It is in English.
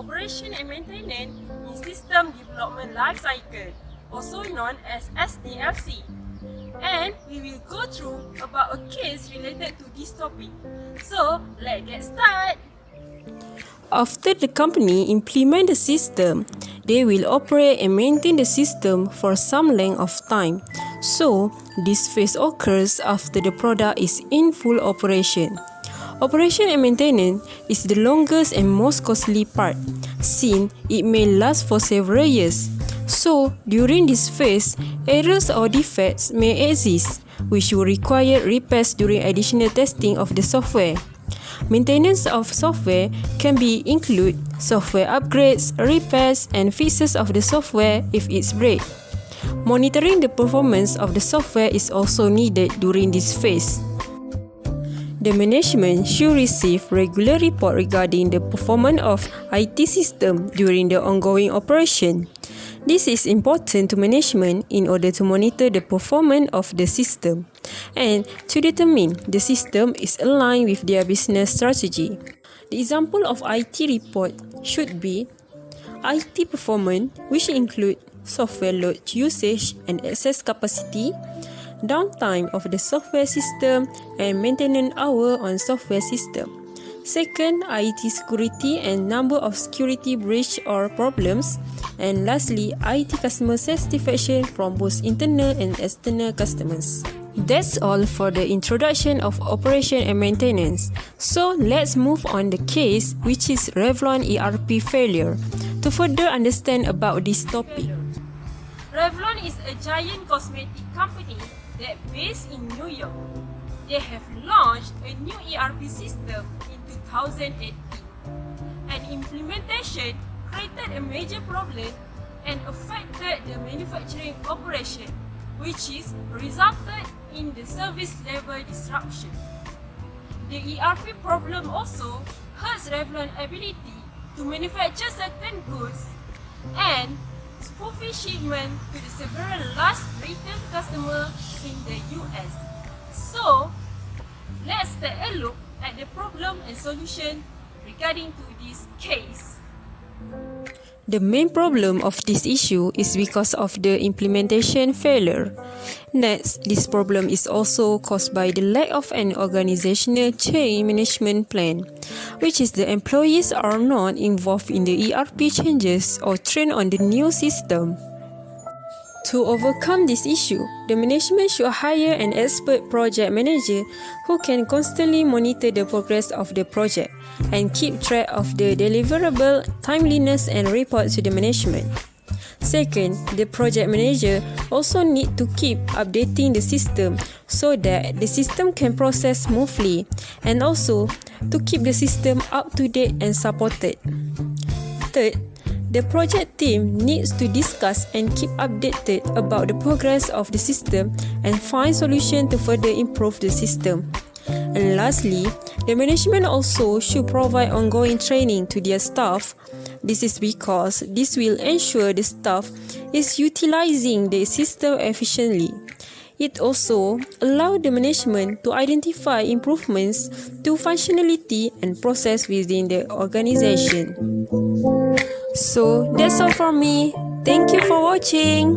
Operation and Maintenance in System Development Life Cycle, also known as Sdlc. And we will go through about a case related to this topic. So, let's get started. After the company implement the system, they will operate and maintain the system for some length of time. So, this phase occurs after the product is in full operation. Operation and maintenance is the longest and most costly part, since it may last for several years. So, during this phase, errors or defects may exist, which will require repairs during additional testing of the software. Maintenance of software can include software upgrades, repairs, and fixes of the software if it's break. Monitoring the performance of the software is also needed during this phase. The management should receive regular report regarding the performance of IT system during the ongoing operation. This is important to management in order to monitor the performance of the system and to determine the system is aligned with their business strategy. The example of IT report should be IT performance, which include software load usage and access capacity, downtime of the software system, and maintenance hour on software system. Second, IT security and number of security breach or problems. And lastly, IT customer satisfaction from both internal and external customers. That's all for the introduction of operation and maintenance. So let's move on the case, which is Roslan ERP failure, to further understand about this topic. Roslan is a giant cosmetic company that based in New York. They have launched a new ERP system in 2018. And implementation created a major problem and affected the manufacturing operation, which is resulted in the service level disruption. The ERP problem also hurts Roslan's ability to manufacture certain goods and fulfill shipment to the several large retail customers in the US. So, let's take a look at the problem and solution regarding to this case. The main problem of this issue is because of the implementation failure. Next, this problem is also caused by the lack of an organizational change management plan, which is the employees are not involved in the ERP changes or trained on the new system. To overcome this issue, the management should hire an expert project manager who can constantly monitor the progress of the project and keep track of the deliverable, timeliness, and report to the management. Second, the project manager also needs to keep updating the system so that the system can process smoothly, and also to keep the system up to date and supported. Third, the project team needs to discuss and keep updated about the progress of the system and find solutions to further improve the system. And lastly, the management also should provide ongoing training to their staff. This is because this will ensure the staff is utilizing the system efficiently. It also allows the management to identify improvements to functionality and process within the organization. So that's all from me. Thank you for watching.